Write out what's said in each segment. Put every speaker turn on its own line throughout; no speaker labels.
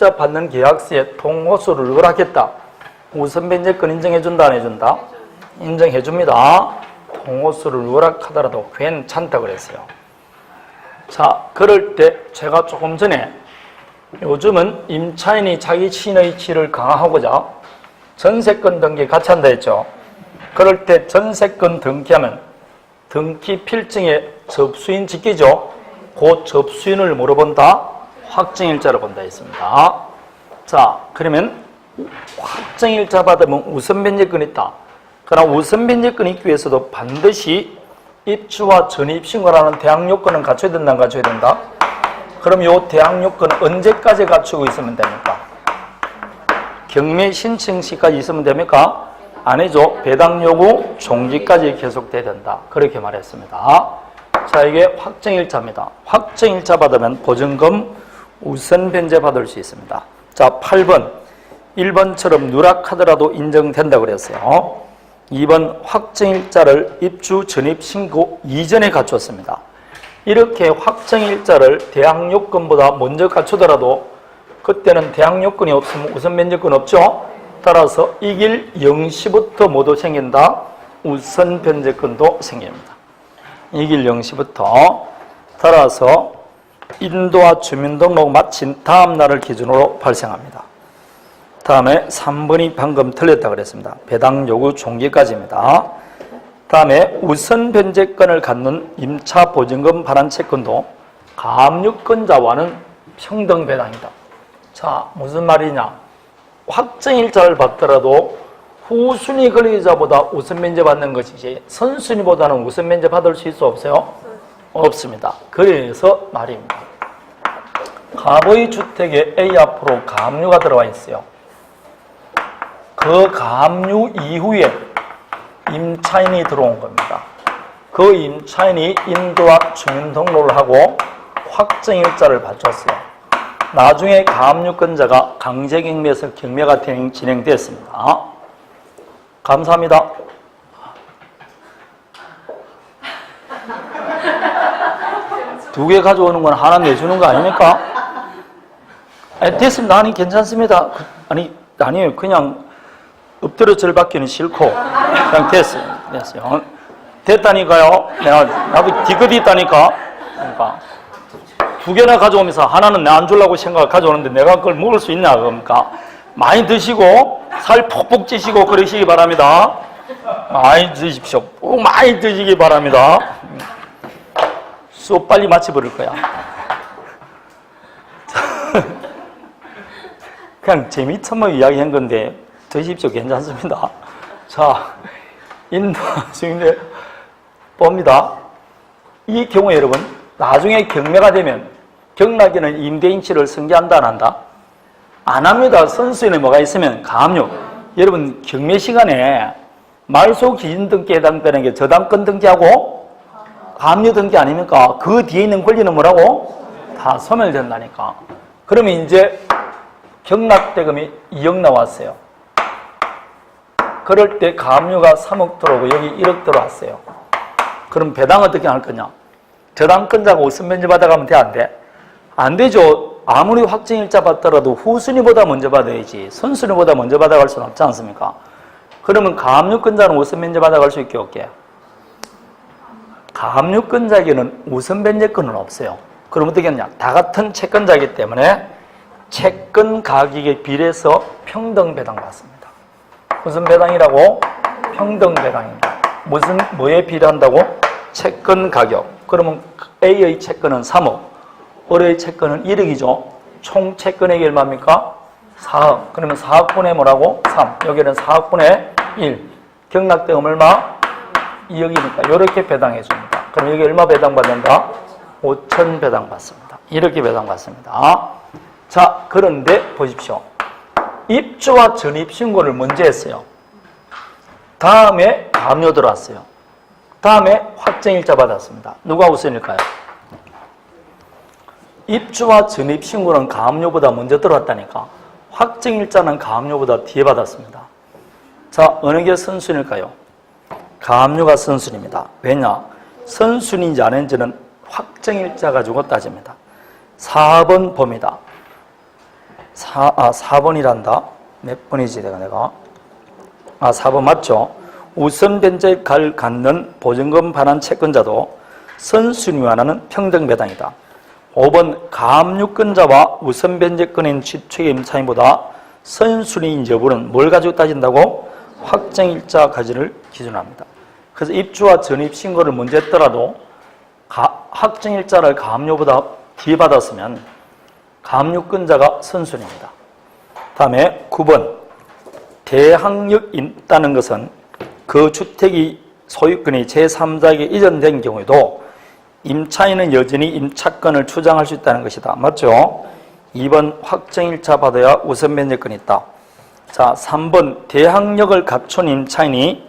받는 계약서에 통호수를 허락했다. 우선 변제권 인정해준다, 안 해준다? 인정해줍니다. 통호수를 허락하더라도 괜찮다 그랬어요. 자, 그럴 때 제가 조금 전에 요즘은 임차인이 자기 신의 지위를 강화하고자 전세권 등기 같이 한다 했죠. 그럴 때 전세권 등기하면 등기 필증에 접수인 지키죠. 그 접수인을 뭐로 본다? 확정일자로 본다 했습니다. 자, 그러면 확정일자 받으면 우선변제권이 있다. 그러나 우선변제권이 있기 위해서도 반드시 입주와 전입신고라는 대항요건은 갖춰야 된다, 안 갖춰야 된다? 그럼 이 대항요건은 언제까지 갖추고 있으면 됩니까? 경매 신청 시까지 있으면 됩니까? 아니죠. 배당요구 종지까지 계속돼야 된다. 그렇게 말했습니다. 자, 이게 확정일자입니다. 확정일자 받으면 보증금 우선 변제 받을 수 있습니다. 자, 8번. 1번처럼 누락하더라도 인정된다고 그랬어요. 2번 확정일자를 입주 전입 신고 이전에 갖췄습니다. 이렇게 확정일자를 대항요건보다 먼저 갖추더라도 그때는 대항요건이 없으면 우선 변제권 없죠. 따라서 이 길 0시부터 모두 생긴다. 우선 변제권도 생깁니다. 이 길 0시부터 따라서 인도와 주민등록 마친 다음 날을 기준으로 발생합니다. 다음에 3번이 방금 틀렸다고 그랬습니다. 배당 요구 종기까지입니다. 다음에 우선 변제권을 갖는 임차 보증금 반환 채권도 가압류권자와는 평등 배당이다. 자, 무슨 말이냐? 확정일자를 받더라도 후순위 권리자보다 우선 변제 받는 것이지 선순위보다는 우선 변제 받을 수 있어 없어요? 없습니다. 그래서 말입니다. 갑의 주택에 A 앞으로 가압류가 들어와 있어요. 그 가압류 이후에 임차인이 들어온 겁니다. 그 임차인이 인도와 주민등록을 하고 확정일자를 바쳤어요. 나중에 가압류권자가 강제경매에서 경매가 진행됐습니다. 감사합니다. 두 개 가져오는 건 하나 내주는 거 아닙니까? 아니, 됐습니다. 아니, 괜찮습니다. 아니에요. 그냥 엎드려 절 받기는 싫고, 그냥 됐어요. 됐다니까요. 나도 뒤끝이 있다니까. 그러니까. 두 개나 가져오면서 하나는 내 안 주려고 생각을 가져오는데 내가 그걸 먹을 수 있나, 그러니까. 많이 드시고, 살 푹푹 찌시고 그러시기 바랍니다. 많이 드십시오. 꼭 많이 드시기 바랍니다. 수업 빨리 마쳐버릴 거야. 그냥 재미처럼 이야기한 건데 드십시오. 괜찮습니다. 자, 인도 주민들 봅니다. 이 경우에 여러분 나중에 경매가 되면 경락에는 임대인치를 승계한다 안 한다? 안 합니다. 선수에는 뭐가 있으면 가압류. 여러분 경매 시간에 말소 기준 등기에 해당되는 게 저당권 등기하고 가압류 등기 아닙니까? 그 뒤에 있는 권리는 뭐라고? 다 소멸된다니까. 그러면 이제 경락대금이 2억 나왔어요. 그럴 때 가압류가 3억 들어오고 여기 1억 들어왔어요. 그럼 배당 어떻게 할 거냐? 저당권자가 우선 변제 받아가면 돼, 안 돼? 안 되죠. 아무리 확정일자 받더라도 후순위보다 먼저 받아야지 선순위보다 먼저 받아갈 수는 없지 않습니까? 그러면 가압류권자는 우선 변제 받아갈 수 있게 없게? 가압류권자에게는 우선 변제권은 없어요. 그럼 어떻게 했냐? 다 같은 채권자이기 때문에 채권 가격에 비례해서 평등 배당 받습니다. 무슨 배당이라고? 평등 배당입니다. 뭐에 비례한다고? 채권 가격. 그러면 A의 채권은 3억, 을의 채권은 1억이죠. 총 채권액이 얼마입니까? 4억. 그러면 4억분의 뭐라고? 3. 여기는 4억분의 1. 경락대금 얼마? 2억이니까 이렇게 배당해 줍니다. 그럼 여기 얼마 배당받는다? 5천 배당받습니다. 이렇게 배당받습니다. 자, 그런데 보십시오. 입주와 전입신고를 먼저 했어요. 다음에 가압류 들어왔어요. 다음에 확정일자 받았습니다. 누가 우선일까요? 입주와 전입신고는 가압류보다 먼저 들어왔다니까. 확정일자는 가압류보다 뒤에 받았습니다. 자, 어느 게 선순일까요? 가압류가 선순입니다. 왜냐? 선순인지 아닌지는 확정일자 가지고 따집니다. 4번 봅니다. 4번이란다. 몇 번이지 내가. 4번 맞죠? 우선 변제에 갖는 보증금 반환 채권자도 선순위와 하나는 평등 배당이다. 5번 가압류권자와 우선 변제권인 취득 임차인보다 선순위인 여부는 뭘 가지고 따진다고? 확정일자 가지를 기준으로 합니다. 그래서 입주와 전입 신고를 먼저 했더라도 확정일자를 가압류보다 뒤에 받았으면 가압류권자가 선순위입니다. 다음에 9번 대항력이 있다는 것은 그 주택이 소유권이 제3자에게 이전된 경우에도 임차인은 여전히 임차권을 주장할 수 있다는 것이다. 맞죠? 2번 확정일자 받아야 우선 변제권이 있다. 자, 3번 대항력을 갖춘 임차인이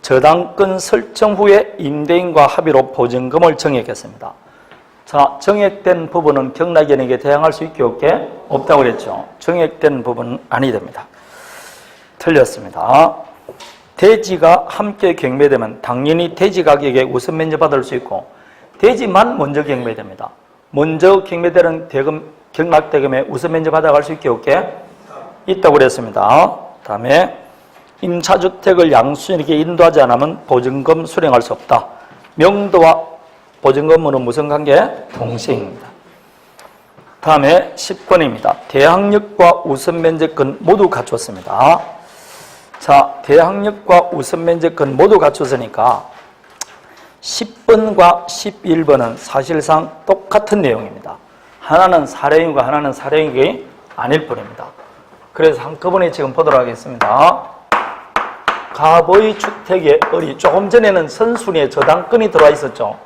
저당권 설정 후에 임대인과 합의로 보증금을 정액했습니다. 자, 정액된 부분은 경락인에게 대항할 수 있게 없게? 없다고 그랬죠. 정액된 부분은 아니 됩니다. 틀렸습니다. 대지가 함께 경매되면 당연히 대지 가격에 우선 면제받을 수 있고 대지만 먼저 경매됩니다. 먼저 경매되는 경락대금에 우선 면제받아갈 수 있게 없게? 있다고 그랬습니다. 다음에 임차주택을 양수인에게 인도하지 않으면 보증금 수령할 수 없다. 명도와 보증금은 무슨 관계? 동시행입니다. 다음에 10번입니다. 대항력과 우선 면제권 모두 갖췄습니다. 자, 대항력과 우선 면제권 모두 갖췄으니까 10번과 11번은 사실상 똑같은 내용입니다. 하나는 사례이고 하나는 사례인이 아닐 뿐입니다. 그래서 한꺼번에 지금 보도록 하겠습니다. 갑의 주택의 을이 조금 전에는 선순위에 저당권이 들어와 있었죠.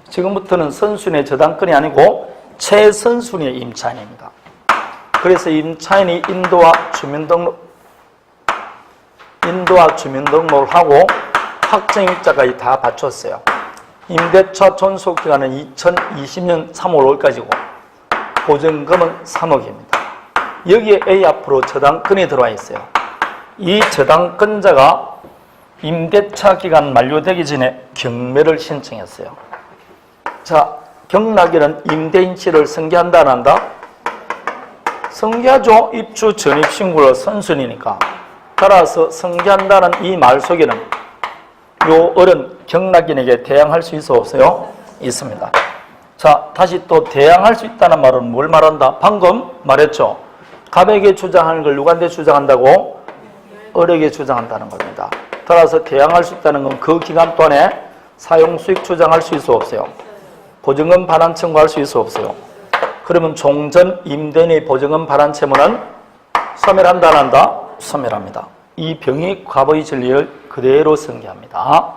지금부터는 선순위의 저당권이 아니고 최선순위의 임차인입니다. 그래서 임차인이 인도와 주민등록을 하고 확정일자까지 다 바쳤어요. 임대차 존속기간은 2020년 3월 5일까지고 보증금은 3억입니다. 여기에 A 앞으로 저당권이 들어와 있어요. 이 저당권자가 임대차 기간 만료되기 전에 경매를 신청했어요. 자, 경락에는 임대인치를 승계한다 안 한다? 승계하죠. 입주 전입 신고로 선순위니까. 따라서 승계한다는 이 말 속에는 요 을은 경락인에게 대항할 수 있어 없어요? 있습니다. 자, 다시 또 대항할 수 있다는 말은 뭘 말한다? 방금 말했죠. 갑에게 주장하는 걸 누구한테 주장한다고? 을에게 주장한다는 겁니다. 따라서 대항할 수 있다는 건 그 기간 동안에 사용수익 주장할 수 있어 없어요? 보증금 반환 청구할 수 있어 없어요? 그러면 종전 임대인의 보증금 반환 채무는 소멸한다 안 한다? 소멸합니다. 이 병이 갑의 진리를 그대로 승계합니다.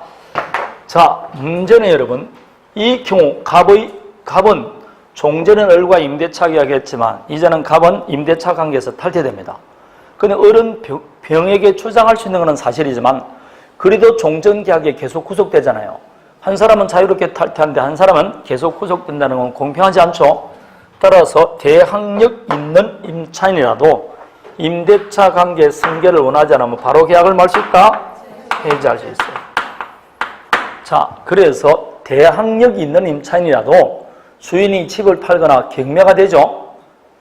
자, 문제는 여러분, 이 경우 갑은 종전은 을과 임대차 계약했지만 이제는 갑은 임대차 관계에서 탈퇴됩니다. 근데 을은 병에게 주장할 수 있는 것은 사실이지만 그래도 종전 계약에 계속 구속되잖아요. 한 사람은 자유롭게 탈퇴하는데 한 사람은 계속 구속된다는 건 공평하지 않죠. 따라서 대항력 있는 임차인이라도 임대차 관계 승계를 원하지 않으면 바로 계약을 말 수 있다? 해지할 수 있어요. 자, 그래서 대항력이 있는 임차인이라도 주인이 집을 팔거나 경매가 되죠.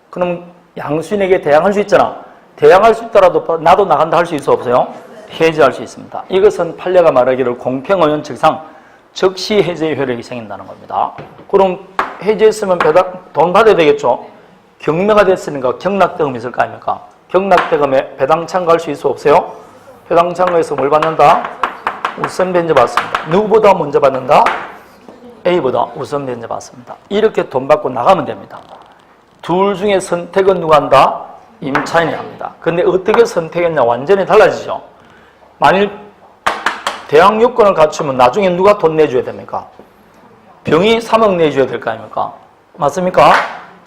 그럼 양수인에게 대항할 수 있잖아. 대항할 수 있더라도 나도 나간다 할 수 있어 없어요? 해지할 수 있습니다. 이것은 판례가 말하기를 공평의원칙상 즉시 해제의 효력이 생긴다는 겁니다. 그럼 해제했으면 돈 받아야 되겠죠. 경매가 됐으니까 경락대금이 있을 거 아닙니까? 경락대금에 배당 참가할 수 있어 없어요? 배당 참가해서 뭘 받는다? 우선 변제 받습니다. 누구보다 먼저 받는다? A보다 우선 변제 받습니다. 이렇게 돈 받고 나가면 됩니다. 둘 중에 선택은 누가 한다? 임차인이 합니다. 근데 어떻게 선택했냐? 완전히 달라지죠. 만일 대항 요건을 갖추면 나중에 누가 돈 내줘야 됩니까? 병이 3억 내줘야 될 거 아닙니까? 맞습니까?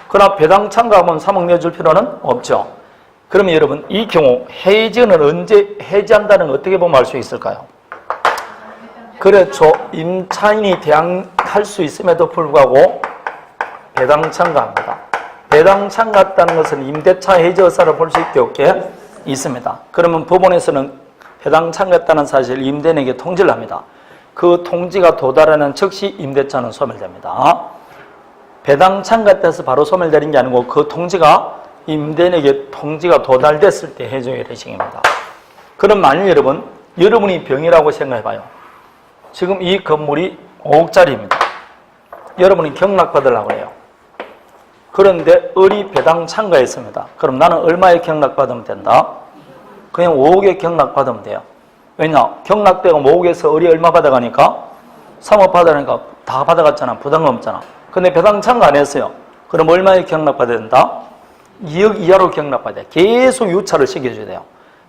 그러나 배당 참가하면 3억 내줄 필요는 없죠. 그러면 여러분, 이 경우 해지는 언제 해지한다는 걸 어떻게 보면 알 수 있을까요? 그렇죠. 임차인이 대항할 수 있음에도 불구하고 배당 참가합니다. 배당 참가했다는 것은 임대차 해지 의사를 볼 수 있게 없게 있습니다. 그러면 법원에서는 배당 참가했다는 사실을 임대인에게 통지를 합니다. 그 통지가 도달하는 즉시 임대차는 소멸됩니다. 배당 참가해서 바로 소멸되는 게 아니고 그 통지가 임대인에게 통지가 도달됐을 때 해줘야 될 시행입니다. 그럼 만일 여러분이 병이라고 생각해봐요. 지금 이 건물이 5억짜리입니다. 여러분이 경락받으려고 해요. 그런데 을이 배당 참가했습니다. 그럼 나는 얼마에 경락받으면 된다? 그냥 5억에 경락받으면 돼요. 왜냐? 경락되고 5억에서 을이 얼마 받아가니까? 3억 받아가니까 다 받아갔잖아. 부담금 없잖아. 근데 배당 참가 안 했어요. 그럼 얼마에 경락받아야 된다? 2억 이하로 경락받아야 돼. 계속 유찰을 시켜줘야 돼요.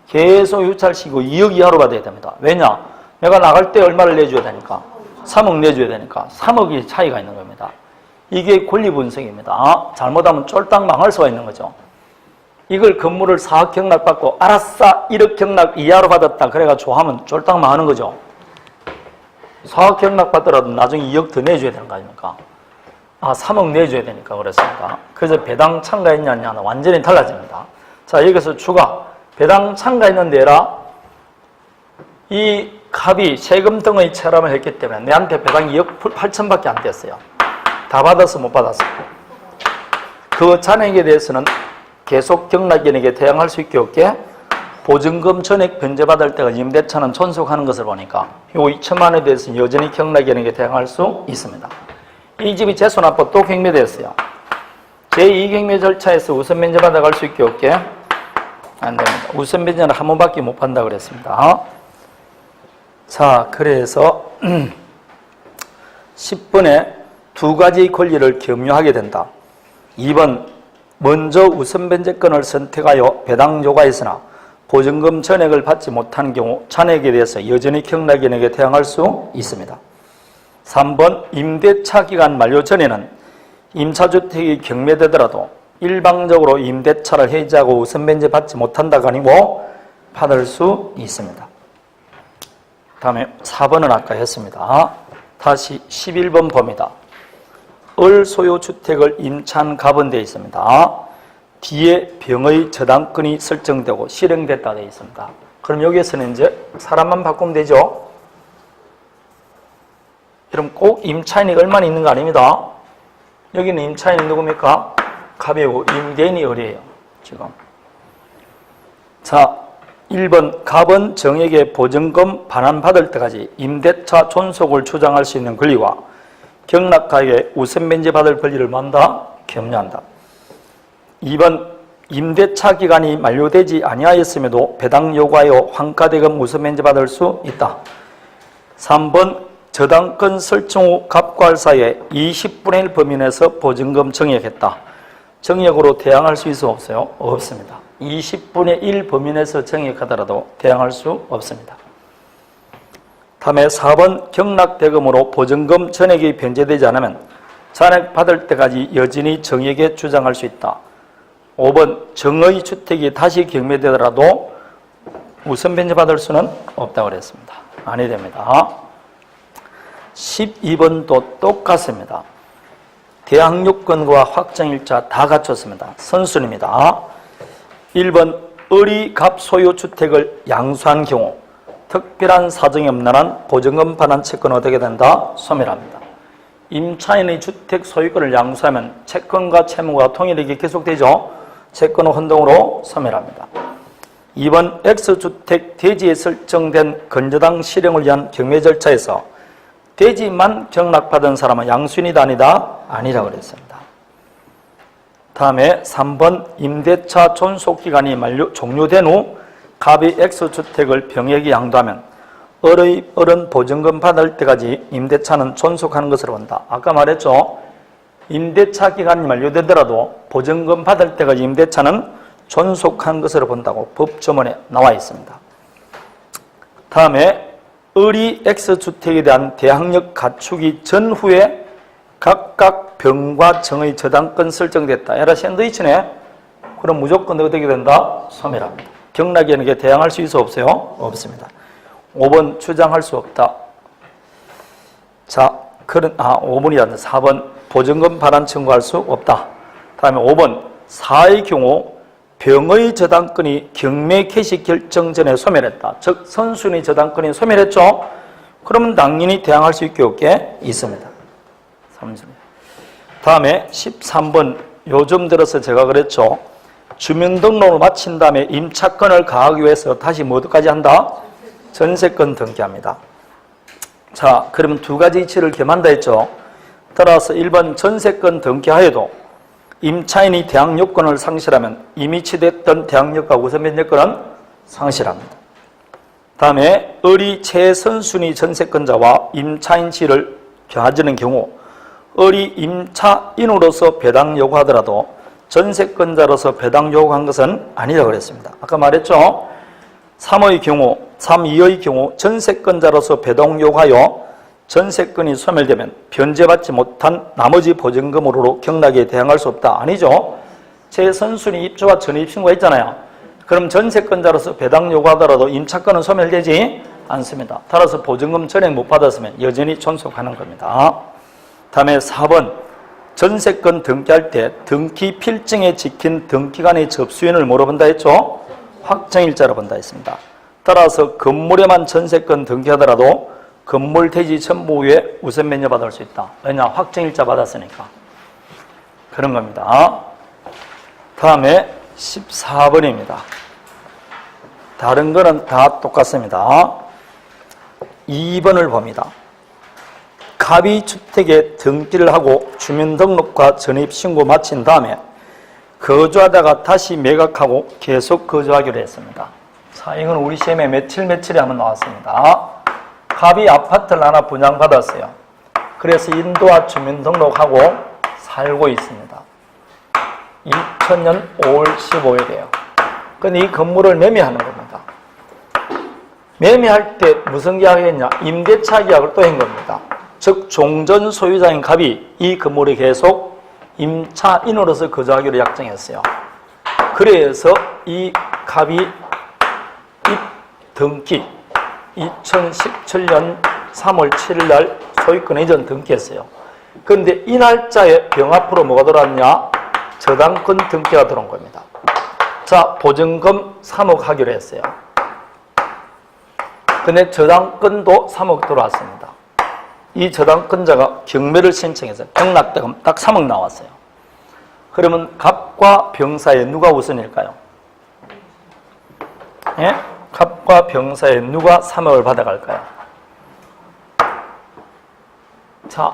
계속 유찰 시키고 2억 이하로 받아야 됩니다. 왜냐? 내가 나갈 때 얼마를 내줘야 되니까? 3억 내줘야 되니까 3억이 차이가 있는 겁니다. 이게 권리분석입니다. 잘못하면 쫄딱 망할 수가 있는 거죠. 이걸 건물을 4억 경락받고 알았어 1억 경락 이하로 받았다 그래가지고 하면 쫄딱 망하는 거죠. 4억 경락받더라도 나중에 2억 더 내줘야 되는 거 아닙니까? 3억 내줘야 되니까 그랬습니다. 그래서 배당 참가했냐는 완전히 달라집니다. 자, 여기서 추가 배당 참가했는 데라 이 갑이 세금 등의 체납을 했기 때문에 내한테 배당 2억 8천밖에 안 됐어요. 다 받았어 못 받았어? 그 잔액에 대해서는 계속 경락인에게 대항할 수 있게 없게 보증금 전액 변제받을 때가 임대차는 존속하는 것을 보니까 이 2천만 원에 대해서 여전히 경락인에게 대항할 수 있습니다. 이 집이 재손합법 또 경매됐어요. 제2경매 절차에서 우선 변제받아 갈 수 있게 없게 안 됩니다. 우선 변제는 한 번밖에 못 판다고 그랬습니다. 자, 그래서 10번에 두 가지 권리를 겸유하게 된다. 2번, 먼저 우선 변제권을 선택하여 배당 요구했으나 보증금 전액을 받지 못한 경우 잔액에 대해서 여전히 경락인에게 대항할 수 있습니다. 3번, 임대차 기간 만료 전에는 임차주택이 경매되더라도 일방적으로 임대차를 해지하고 우선 변제 받지 못한다가 아니고 받을 수 있습니다. 다음에 4번은 아까 했습니다. 다시 11번 봅니다. 을 소유 주택을 임차한 갑은 되어 있습니다. 뒤에 병의 저당권이 설정되고 실행됐다 되어 있습니다. 그럼 여기에서는 이제 사람만 바꾸면 되죠? 그럼 꼭 임차인이 얼마나 있는 거 아닙니다. 여기는 임차인이 누굽니까? 갑이고 임대인이 을이에요. 지금. 자, 1번 갑은 정에게 보증금 반환받을 때까지 임대차 존속을 주장할 수 있는 권리와 경락가에게 우선 변제받을 권리를 만다 겸유한다. 2번 임대차 기간이 만료되지 아니하였음에도 배당 요구하여 환가대금 우선 변제받을 수 있다. 3번 저당권 설정 후 갑과 을 사이에 20분의 1 범위 내에서 보증금 정액했다. 정액으로 대항할 수 있어 없어요? 없습니다. 20분의 1 범위 내에서 정액하더라도 대항할 수 없습니다. 다음에 4번 경락대금으로 보증금 전액이 변제되지 않으면 잔액 받을 때까지 여전히 정액에 주장할 수 있다. 5번 정의 주택이 다시 경매되더라도 우선 변제받을 수는 없다고 그랬습니다. 아니 됩니다. 12번도 똑같습니다. 대항요건과 확정일자 다 갖췄습니다. 선순입니다. 1번 을이 갑 소유 주택을 양수한 경우 특별한 사정이 없는 한 보증금 반환 채권은 어떻게 된다? 소멸합니다. 임차인의 주택 소유권을 양수하면 채권과 채무가 통일하게 계속되죠. 채권은 혼동으로 소멸합니다. 2번 X주택 대지에 설정된 건저당 실행을 위한 경매 절차에서 대지만 경락받은 사람은 양수인이다 아니다? 아니라고 그랬습니다. 다음에 3번 임대차 존속기간이 종료된 후 갑이 X주택을 병에게 양도하면 을은 보증금 받을 때까지 임대차는 존속하는 것으로 본다. 아까 말했죠. 임대차 기간이 만료되더라도 보증금 받을 때까지 임대차는 존속한 것으로 본다고 법조문에 나와 있습니다. 다음에 을이 X주택에 대한 대항력 갖추기 전후에 각각 병과 정의 저당권 설정됐다. 에라 샌드위치네. 그럼 무조건 어떻게 된다? 소멸합니다. 경락인에게 대항할 수 있어 없어요? 없습니다. 5번 주장할 수 없다. 자, 5번이 아니라 4번 보증금 반환 청구할 수 없다. 다음에 5번 4의 경우 병의 저당권이 경매 개시 결정 전에 소멸했다. 즉 선순위 저당권이 소멸했죠. 그러면 당연히 대항할 수 있게 없게 있습니다. 3점. 다음에 13번 요즘 들어서 제가 그랬죠. 주민등록을 마친 다음에 임차권을 가하기 위해서 다시 뭐까지 한다? 전세권 등기합니다. 자, 그러면 두 가지 이치를 겸한다 했죠. 따라서 1번 전세권 등기하여도 임차인이 대항 요건을 상실하면 이미 취득했던 대항력과 우선변제권은 상실합니다. 다음에 을이 최선순위 전세권자와 임차인지를 가지는 경우 을이 임차인으로서 배당 요구하더라도 전세권자로서 배당 요구한 것은 아니라고 그랬습니다. 아까 말했죠. 3의 경우, 3.2의 경우 전세권자로서 배당 요구하여 전세권이 소멸되면 변제받지 못한 나머지 보증금으로 경락에 대항할 수 없다. 아니죠. 최선순위 입주와 전입신고가 있잖아요. 그럼 전세권자로서 배당 요구하더라도 임차권은 소멸되지 않습니다. 따라서 보증금 전액 못 받았으면 여전히 존속하는 겁니다. 다음에 4번 전세권 등기할 때 등기 필증에 적힌 등기관의 접수인을 뭐로 본다 했죠? 확정일자로 본다 했습니다. 따라서 건물에만 전세권 등기하더라도 건물 대지 전부 후에 우선 면제받을 수 있다. 왜냐? 확정일자 받았으니까. 그런 겁니다. 다음에 14번입니다. 다른 거는 다 똑같습니다. 2번을 봅니다. 갑이 주택에 등기를 하고 주민등록과 전입신고 마친 다음에 거주하다가 다시 매각하고 계속 거주하기로 했습니다. 자, 이건 우리 시험에 며칠에 한번 나왔습니다. 갑이 아파트를 하나 분양받았어요. 그래서 인도와 주민등록하고 살고 있습니다. 2000년 5월 15일이에요. 근데 이 건물을 매매하는 겁니다. 매매할 때 무슨 계약을 했냐? 임대차 계약을 또 한 겁니다. 즉 종전 소유자인 갑이 이 건물에 계속 임차인으로서 거주하기로 약정했어요. 그래서 이 갑이 등기 2017년 3월 7일 날 소유권 이전 등기했어요. 그런데 이 날짜에 병 앞으로 뭐가 들어왔냐? 저당권 등기가 들어온 겁니다. 자, 보증금 3억 하기로 했어요. 근데 저당권도 3억 들어왔습니다. 이 저당권자가 경매를 신청해서 경락대금 딱 3억 나왔어요. 그러면 갑과 병 사이에 누가 우선일까요? 예? 갑과 병 사이에 누가 3억을 받아갈까요? 자,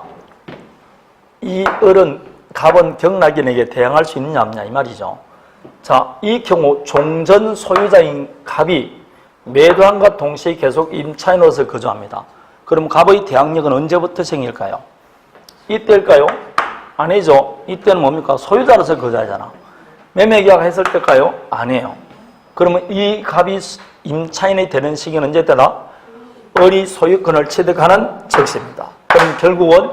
이 을은 갑은 경락인에게 대항할 수 있느냐 없냐 이 말이죠. 자, 이 경우 종전 소유자인 갑이 매도함과 동시에 계속 임차인으로서 거주합니다. 그럼 갑의 대항력은 언제부터 생길까요? 이때일까요? 아니죠. 이때는 뭡니까? 소유자로서 거주하잖아. 매매계약 했을 때일까요? 아니에요. 그러면 이 갑이 임차인이 되는 시기는 언제때다? 을이 소유권을 취득하는 즉시입니다. 그럼 결국은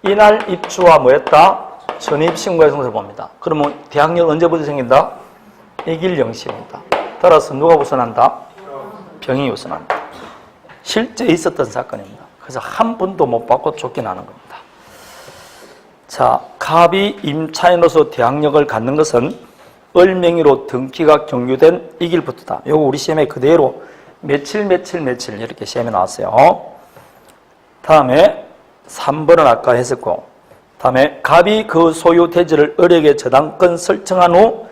이날 입주와 뭐였다? 전입신고의 성서를 봅니다. 그러면 대항력 언제부터 생긴다? 이길 영시입니다. 따라서 누가 우선한다? 병이 우선한다. 실제 있었던 사건입니다. 그래서 한 분도 못 받고 쫓겨나는 겁니다. 자, 갑이 임차인으로서 대항력을 갖는 것은 을 명의로 등기가 경유된 이 길부터다. 요거 우리 시험에 그대로 며칠 이렇게 시험에 나왔어요. 다음에 3번은 아까 했었고, 다음에 갑이 그 소유 대지를 을에게 저당권 설정한 후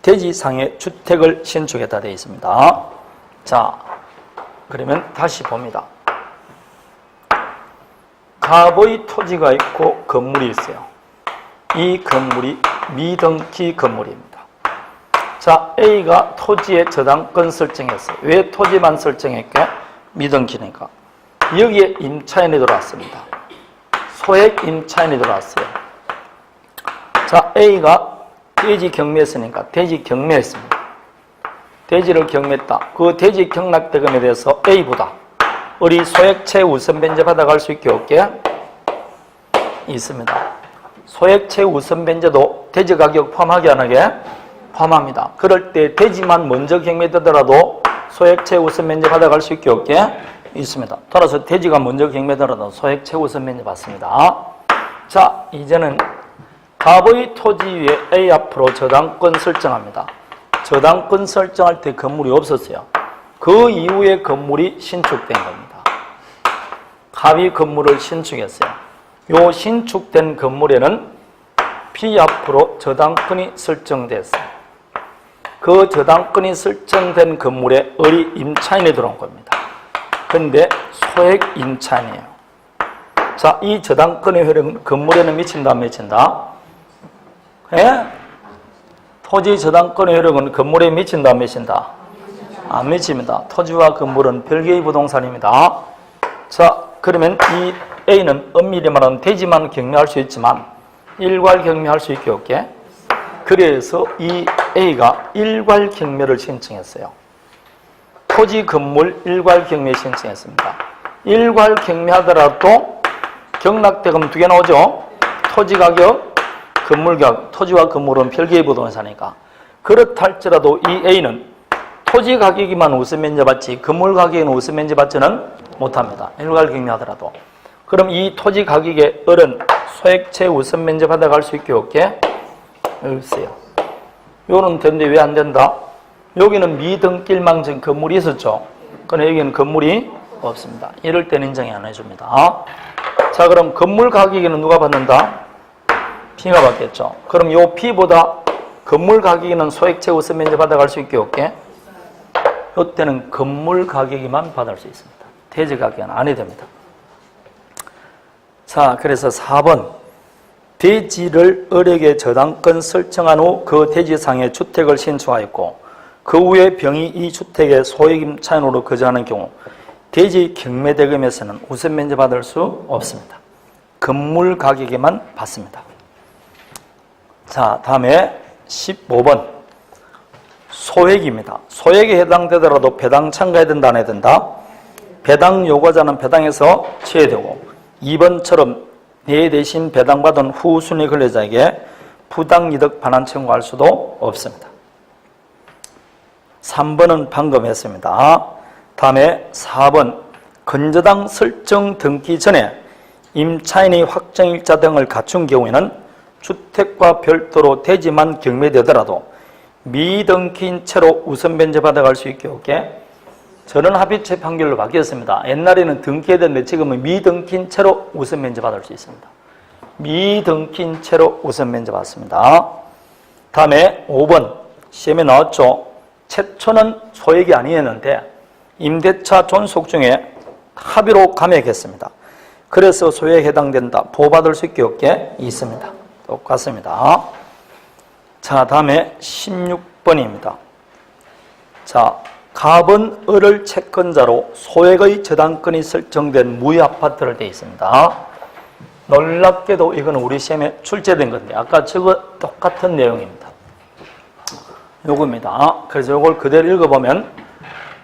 대지상의 주택을 신축했다 되어 있습니다. 자, 그러면 다시 봅니다. 갑의 토지가 있고 건물이 있어요. 이 건물이 미등기 건물입니다. 자, A가 토지에 저당권 설정했어요. 왜 토지만 설정했게? 미등기니까. 여기에 임차인이 들어왔습니다. 소액 임차인이 들어왔어요. 자, A가 대지 경매했으니까 대지 경매했습니다. 대지를 경매했다. 그 대지 경락대금에 대해서 A보다 을이 소액채 우선 변제 받아갈 수 있게 없게 있습니다. 소액채 우선 변제도 대지 가격 포함하게 안 하게? 포함합니다. 그럴 때 대지만 먼저 경매되더라도 소액채 우선 변제 받아갈 수 있게 없게 있습니다. 따라서 대지가 먼저 경매되더라도 소액채 우선 변제 받습니다. 자, 이제는 갑의 토지 위에 A 앞으로 저당권 설정합니다. 저당권 설정할 때 건물이 없었어요. 그 이후에 건물이 신축된 겁니다. 갑이 건물을 신축했어요. 요 신축된 건물에는 B 앞으로 저당권이 설정됐어요. 그 저당권이 설정된 건물에 을이 임차인이 들어온 겁니다. 그런데 소액 임차인이에요. 자, 이 저당권의 효력은 건물에는 미친다, 안 미친다? 예? 토지 저당권의 효력은 건물에 미친다, 안 미친다? 안 미칩니다. 토지와 건물은 별개의 부동산입니다. 자, 그러면 이 A는 엄밀히 말하면 대지만 경매할 수 있지만 일괄 경매할 수 있게 없게. 그래서 이 A가 일괄 경매를 신청했어요. 토지 건물 일괄 경매 신청했습니다. 일괄 경매하더라도 경락대금 두 개 나오죠. 토지 가격, 건물 가격. 토지와 건물은 별개의 부동산이니까. 그렇다 할지라도 이 A는 토지 가격이만 우선 면제받지 건물 가격에는 우선 면제받지는 못합니다. 일괄 경매하더라도. 그럼 이 토지 가격에 을은 소액채 우선 면제받아갈 수 있게 없게? 없어요. 요는 되는데 왜 안 된다? 여기는 미등길망정 건물이 있었죠. 그런데 여기는 건물이 없습니다. 이럴 때는 인정이 안 해줍니다. 자, 그럼 건물 가격에는 누가 받는다? B가 받겠죠. 그럼 요 B보다 건물 가격에는 소액채 우선 면제받아갈 수 있게 없게? 이때는 건물 가격이만 받을 수 있습니다. 대지 가격은 안 해야 됩니다. 자, 그래서 4번 대지를 을에게 저당권 설정한 후 그 대지상에 주택을 신청하였고 그 후에 병이 이 주택에 소액 임차인으로 거주하는 경우 대지 경매대금에서는 우선 면제받을 수 없습니다. 건물 가격에만 받습니다. 자, 다음에 15번 소액입니다. 소액에 해당되더라도 배당 참가해야 된다, 안 해야 된다? 배당 요구자는 배당에서 제외되고 2번처럼 내 대신 배당받은 후순위 근로자에게 부당이득 반환 청구할 수도 없습니다. 3번은 방금 했습니다. 다음에 4번 건저당 설정 등기 전에 임차인이 확정일자 등을 갖춘 경우에는 주택과 별도로 대지만 경매되더라도 미등기인 채로 우선 면제받아갈 수 있게 없게 전원 합의체 판결로 바뀌었습니다. 옛날에는 등기해야 되는데 지금은 미등기인 채로 우선 면제받을 수 있습니다. 미등기인 채로 우선 면제받습니다. 다음에 5번 시험에 나왔죠. 최초는 소액이 아니었는데 임대차 존속 중에 합의로 감액했습니다. 그래서 소액에 해당된다. 보호받을 수 있게 없게 있습니다. 똑같습니다. 자, 다음에 16번입니다. 자, 갑은 을을 채권자로 소액의 저당권이 설정된 무효아파트를 되어 있습니다. 놀랍게도 이거는 우리 시험에 출제된 건데 아까 저거 똑같은 내용입니다. 요겁니다. 그래서 요걸 그대로 읽어보면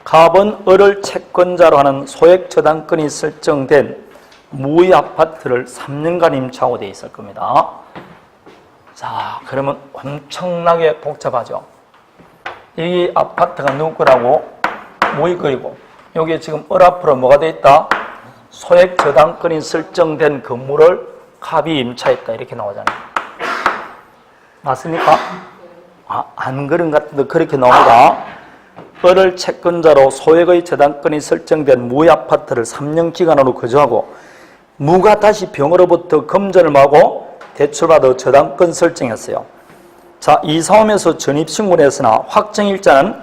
갑은 을을 채권자로 하는 소액 저당권이 설정된 무효아파트를 3년간 임차하고 되어 있을 겁니다. 자, 그러면 엄청나게 복잡하죠. 이 아파트가 누구 거라고? 무의 거이고 여기에 지금 을 앞으로 뭐가 돼 있다? 소액 저당권이 설정된 건물을 갑이 임차했다 이렇게 나오잖아요. 맞습니까? 안 그런 것 같은데 그렇게 나옵니다. 을을 채권자로 소액의 저당권이 설정된 무의 아파트를 3년 기간으로 거주하고 무가 다시 병으로부터 금전을 마고 대출받아 저당권 설정했어요. 자, 이 사업에서 전입신고를 했으나 확정일자는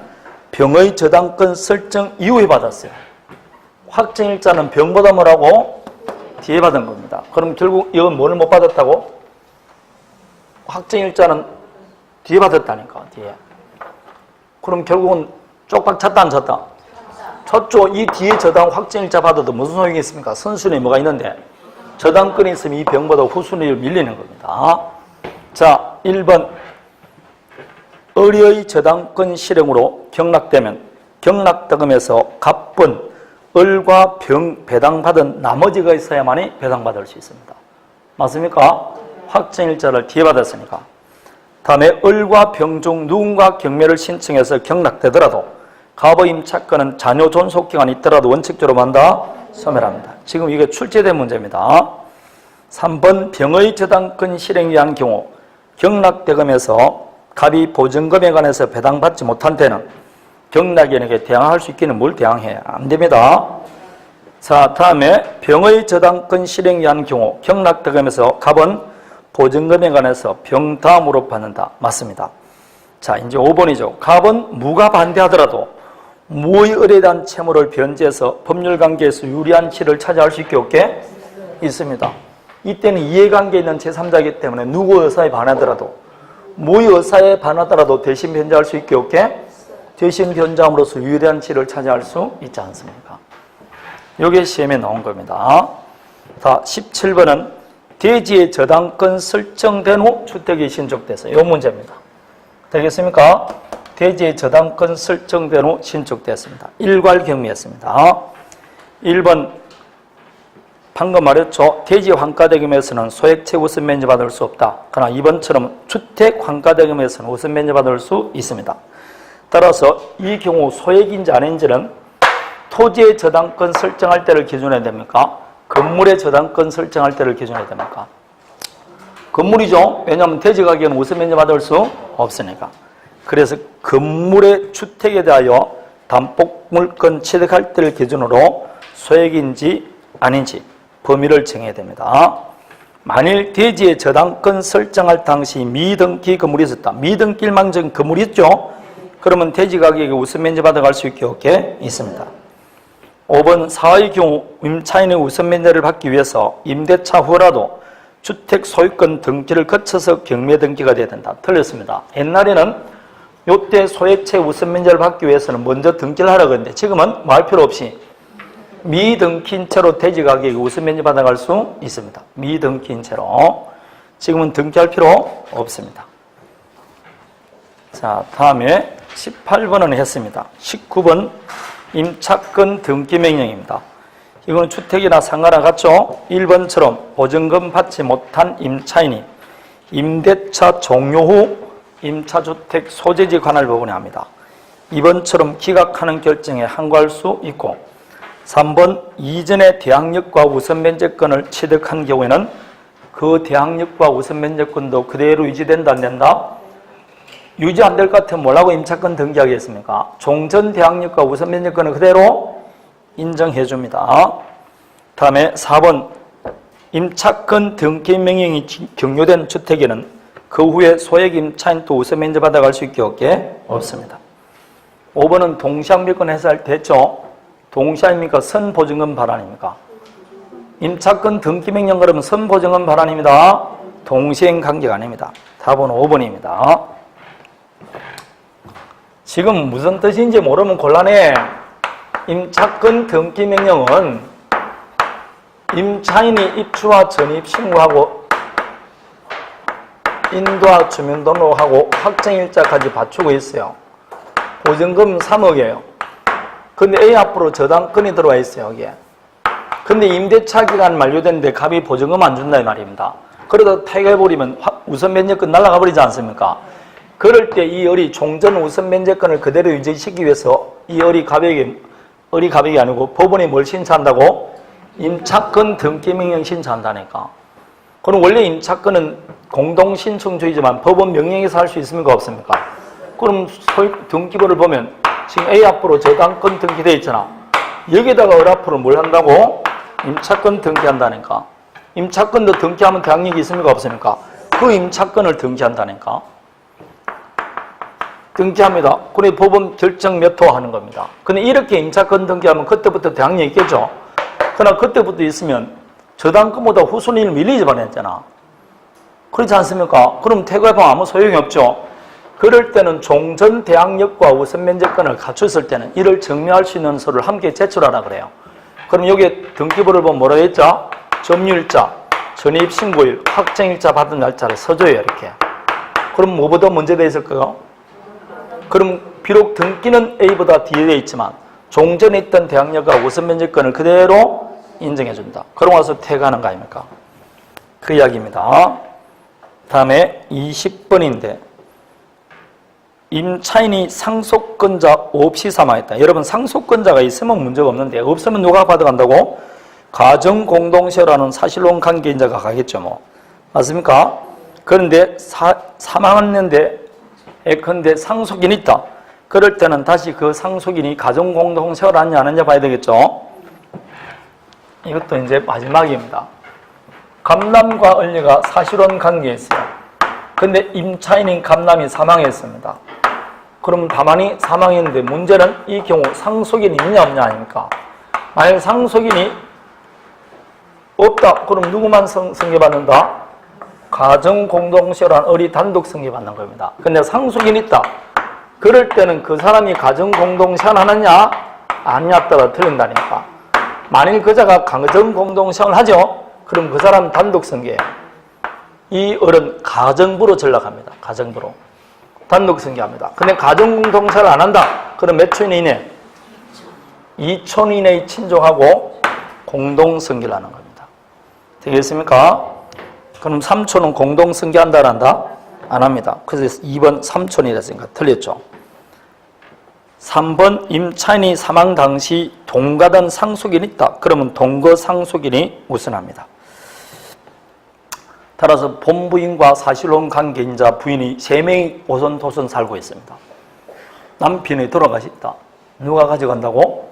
병의 저당권 설정 이후에 받았어요. 확정일자는 병보다 뭐라고? 뒤에 받은 겁니다. 그럼 결국 이건 뭐를 못 받았다고? 확정일자는 뒤에 받았다니까, 뒤에. 그럼 결국은 쪽박 찼다, 안 찼다? 쳤죠. 이 뒤에 저당 확정일자 받아도 무슨 소용이 있습니까? 선순위 뭐가 있는데? 저당권이 있으면 이 병보다 후순위를 밀리는 겁니다. 자, 1번. 을의 저당권 실행으로 경락되면 경락대금에서 갑분, 을과 병 배당받은 나머지가 있어야만이 배당받을 수 있습니다. 맞습니까? 확정일자를 뒤에 받았으니까. 다음에 을과 병 중 누군가 경매를 신청해서 경락되더라도 갑의 임차권은 잔여 존속기간이 있더라도 원칙적으로 만다 소멸합니다. 지금 이게 출제된 문제입니다. 3번 병의 저당권 실행에 의한 경우 경락대금에서 갑이 보증금에 관해서 배당받지 못한 때는 경락인에게 대항할 수 있기는 뭘 대항해? 안 됩니다. 자, 다음에 병의 저당권 실행에 의한 경우 경락대금에서 갑은 보증금에 관해서 병 다음으로 받는다. 맞습니다. 자, 이제 5번이죠. 갑은 무가 반대하더라도 무의 을에 대한 채무를 변제해서 법률관계에서 유리한 치를 차지할 수 있게 없게 있습니다. 이때는 이해관계에 있는 제3자이기 때문에 누구 의사에 반하더라도 무의 의사에 반하더라도 대신 변제할 수 있게 없게 대신 변제함으로써 유리한 치를 차지할 수 있지 않습니까? 이게 시험에 나온 겁니다. 자, 17번은 대지의 저당권 설정된 후 주택이 신축돼서 이 문제입니다. 되겠습니까? 대지의 저당권 설정된 후 신축됐습니다. 일괄 경미했습니다. 1번 방금 말했죠. 대지 환가대금에서는 소액채 우선 면제받을 수 없다. 그러나 2번처럼 주택 환가대금에서는 우선 면제받을 수 있습니다. 따라서 이 경우 소액인지 아닌지는 토지의 저당권 설정할 때를 기준해야 됩니까? 건물의 저당권 설정할 때를 기준해야 됩니까? 건물이죠. 왜냐하면 대지 가격은 우선 면제받을 수 없으니까. 그래서 건물의 주택에 대하여 담보물권 취득할 때를 기준으로 소액인지 아닌지 범위를 정해야 됩니다. 만일 대지의 저당권 설정할 당시 미등기 건물이 있었다. 미등기일망정 건물이 있죠. 그러면 대지 가격에 우선 면제받아갈 수 있게 없게 있습니다. 5번 사의 경우 임차인의 우선 면제를 받기 위해서 임대차 후라도 주택 소유권 등기를 거쳐서 경매 등기가 돼야 된다. 틀렸습니다. 옛날에는 요때 소액채 우선 면제를 받기 위해서는 먼저 등기를 하라고 했는데 지금은 말 필요 없이 미등기인 채로 대지 가격에 우선 면제 받아갈 수 있습니다. 미등기인 채로. 지금은 등기할 필요 없습니다. 자, 다음에 18번은 했습니다. 19번 임차권 등기 명령입니다. 이건 주택이나 상가랑 같죠? 1번처럼 보증금 받지 못한 임차인이 임대차 종료 후 임차주택 소재지 관할 부분에 합니다. 2번처럼 기각하는 결정에 항고할 수 있고 3번 이전의 대항력과 우선면제권을 취득한 경우에는 그 대항력과 우선면제권도 그대로 유지된다 안 된다? 유지 안 될 것 같으면 뭐라고 임차권 등기하겠습니까? 종전 대항력과 우선면제권을 그대로 인정해 줍니다. 다음에 4번 임차권 등기 명령이 경료된 주택에는 그 후에 소액 임차인 또 우선면제 받아갈 수 있게 없습니다. 5번은 동시항별권 해설 됐죠? 동시아입니까? 선보증금 발환입니까? 임차권 등기명령 그러면 선보증금 발환입니다. 동시행 관계가 아닙니다. 답은 5번입니다. 지금 무슨 뜻인지 모르면 곤란해. 임차권 등기명령은 임차인이 입주와 전입 신고하고 인도와 주민등록하고 확정일자까지 받추고 있어요. 보증금 3억이에요. 근데 A 앞으로 저당권이 들어와 있어요, 여기에. 근데 임대차 기간 만료됐는데 갑이 보증금 안 준다, 이 말입니다. 그러다 퇴거해버리면 우선 면제권 날아가 버리지 않습니까? 그럴 때 이 을이 종전 우선 면제권을 그대로 유지시키기 위해서 이 을이 갑에게 아니고 법원이 뭘 신청한다고? 임차권 등기명령 신청한다니까. 그럼 원래 임차권은 공동신청주의지만 법원 명령에서 할 수 있습니까? 없습니까? 그럼 등기부를 보면 지금 A 앞으로 저당권 등기되어 있잖아. 여기다가 을 앞으로 뭘 한다고? 임차권 등기한다니까. 임차권도 등기하면 대항력이 있습니까? 없습니까? 그 임차권을 등기한다니까. 등기합니다. 그래 법원 결정 몇 호 하는 겁니다. 근데 이렇게 임차권 등기하면 그때부터 대항력이 있겠죠? 그러나 그때부터 있으면 저당권보다 후순위를 밀리지 말했잖아. 그렇지 않습니까? 그럼 퇴거해보면 아무 소용이 없죠. 그럴 때는 종전 대항력과 우선 면제권을 갖췄을 때는 이를 증명할 수 있는 서를 함께 제출하라 그래요. 그럼 여기 등기부를 보면 뭐라고 했죠? 점유일자, 전입신고일, 확정일자 받은 날짜를 써줘요, 이렇게. 그럼 뭐보다 먼저 돼 있을까요? 그럼 비록 등기는 A보다 뒤에 돼 있지만 종전에 있던 대항력과 우선 면제권을 그대로 인정해준다. 그러고 나서 퇴거하는 거 아닙니까? 그 이야기입니다. 다음에 20번인데 임차인이 상속권자 없이 사망했다. 여러분 상속권자가 있으면 문제가 없는데 없으면 누가 받아간다고? 가정공동체라는 사실혼 관계인자가 가겠죠. 뭐 맞습니까? 그런데 사망했는데 예컨대 상속인이 있다. 그럴 때는 다시 그 상속인이 가정공동체를 하느냐 안 하느냐 봐야 되겠죠. 이것도 이제 마지막입니다. 감남과 을리가 사실혼 관계에 있어요. 근데 임차인인 감남이 사망했습니다. 그럼 다만이 사망했는데 문제는 이 경우 상속인이 있냐 없냐 아닙니까? 만약 상속인이 없다. 그럼 누구만 승계받는다? 가정공동시효란 을이 단독 승계받는 겁니다. 근데 상속인이 있다. 그럴 때는 그 사람이 가정공동시효를 하느냐 아니냐 따라 틀린다니까. 만일 그자가 가정공동시효를 하죠. 그럼 그 사람 단독 승계예요. 이 을은 가정부로 전락합니다. 가정부로. 단독 승계합니다. 근데 가정공동시효를 안 한다. 그럼 몇 초 이내? 2초 이내에 친족하고 공동승계를 하는 겁니다. 되겠습니까? 그럼 3초는 공동승계한다 안 한다? 안 합니다. 그래서 2번 3촌이랬으니까 틀렸죠. 3번 임차인이 사망 당시 동거된 상속인이 있다. 그러면 동거 상속인이 우선합니다. 따라서 본부인과 사실혼 관계인자 부인이 3명이 오손도손 살고 있습니다. 남편이 돌아가셨다. 누가 가져간다고?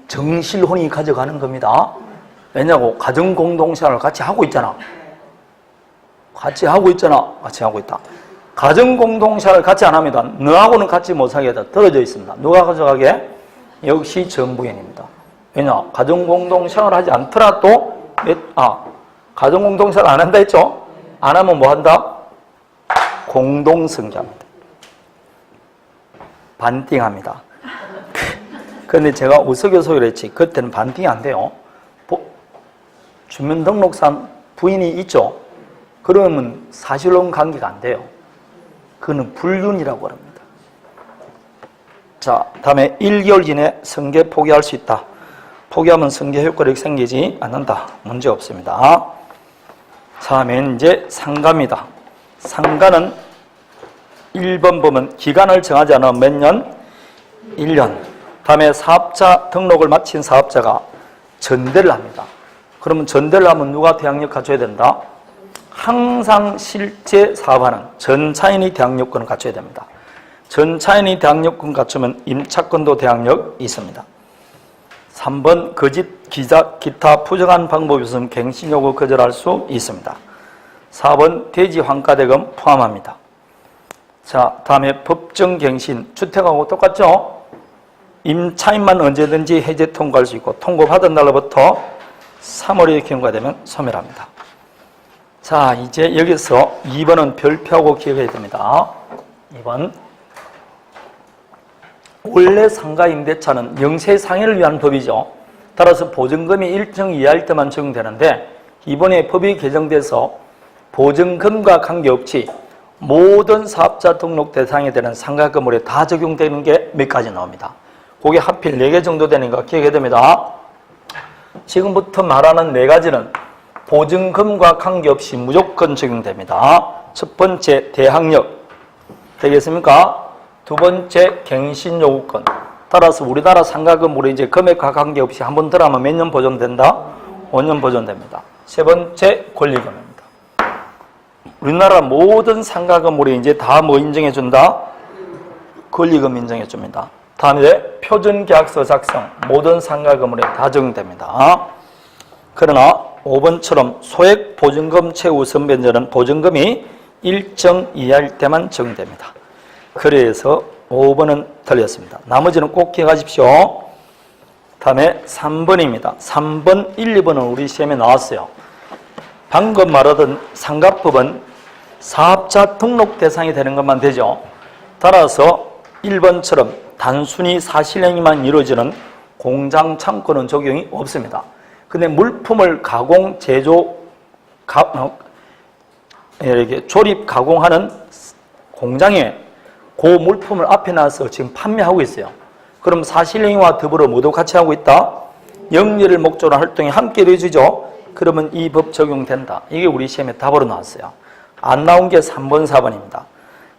정실혼이 가져가는 겁니다. 왜냐고? 가정공동생활을 같이 하고 있잖아. 같이 하고 있다. 가정공동생활을 같이 안 합니다. 너하고는 같이 못 살게 다 떨어져 있습니다. 누가 가져가게? 역시 전부인입니다. 왜냐? 가정공동생활을 하지 않더라도 가정공동생활을 안 한다 했죠? 안 하면 뭐 한다? 공동승계합니다. 반띵합니다. 그런데 제가 우스갯소리를 했지. 그때는 반띵이 안 돼요. 주민등록상 부인이 있죠? 그러면 사실혼 관계가 안 돼요. 그거는 불륜이라고 합니다. 자, 다음에 1개월 이내 승계 포기할 수 있다. 포기하면 승계 효과력이 생기지 않는다. 문제 없습니다. 다음에 이제 상가입니다. 상가는 1번 보면 기간을 정하지 않아 몇 년? 1년. 다음에 사업자 등록을 마친 사업자가 전대를 합니다. 그러면 전대를 하면 누가 대항력 갖춰야 된다? 항상 실제 사업하는 전차인이 대항력권을 갖춰야 됩니다. 전차인이 대항력권 갖추면 임차권도 대항력 있습니다. 3번 거짓, 기타 부정한 방법이 있으면 갱신요구 거절할 수 있습니다. 4번 대지 환가대금 포함합니다. 자, 다음에 법정갱신, 주택하고 똑같죠? 임차인만 언제든지 해제 통고할 수 있고 통고받은 날로부터 3월의 경우가 되면 소멸합니다. 자, 이제 여기서 2번은 별표하고 기억해야 됩니다. 2번 원래 상가 임대차는 영세상해를 위한 법이죠. 따라서 보증금이 일정 이하일 때만 적용되는데 이번에 법이 개정돼서 보증금과 관계없이 모든 사업자 등록 대상이 되는 상가 건물에 다 적용되는 게 몇 가지 나옵니다. 그게 하필 4개 정도 되는 거 기억해야 됩니다. 지금부터 말하는 4가지는 보증금과 관계없이 무조건 적용됩니다. 첫 번째 대항력 되겠습니까? 두 번째 갱신요구권. 따라서 우리나라 상가 건물이 이제 금액과 관계없이 한 번 들어가면 몇 년 보존된다? 5년 보존됩니다. 세 번째 권리금입니다. 우리나라 모든 상가 건물이 이제 다 뭐 인정해준다? 권리금 인정해줍니다. 다음에 표준계약서 작성, 모든 상가 건물에 다 적용됩니다. 그러나 5번처럼 소액 보증금 채무 선변제는 보증금이 일정 이하일 때만 적용됩니다. 그래서 5번은 틀렸습니다. 나머지는 꼭 기억하십시오. 다음에 3번입니다. 3번, 1, 2번은 우리 시험에 나왔어요. 방금 말하던 상가법은 사업자 등록 대상이 되는 것만 되죠. 따라서 1번처럼 단순히 사실행위만 이루어지는 공장 창고는 적용이 없습니다. 근데 물품을 가공, 제조, 이렇게 조립, 가공하는 공장에 그 물품을 앞에 놔서 지금 판매하고 있어요. 그럼 사실행위와 더불어 모두 같이 하고 있다? 영리를 목적으로 활동이 함께 이루어지죠? 그러면 이 법 적용된다. 이게 우리 시험에 답으로 나왔어요. 안 나온 게 3번, 4번입니다.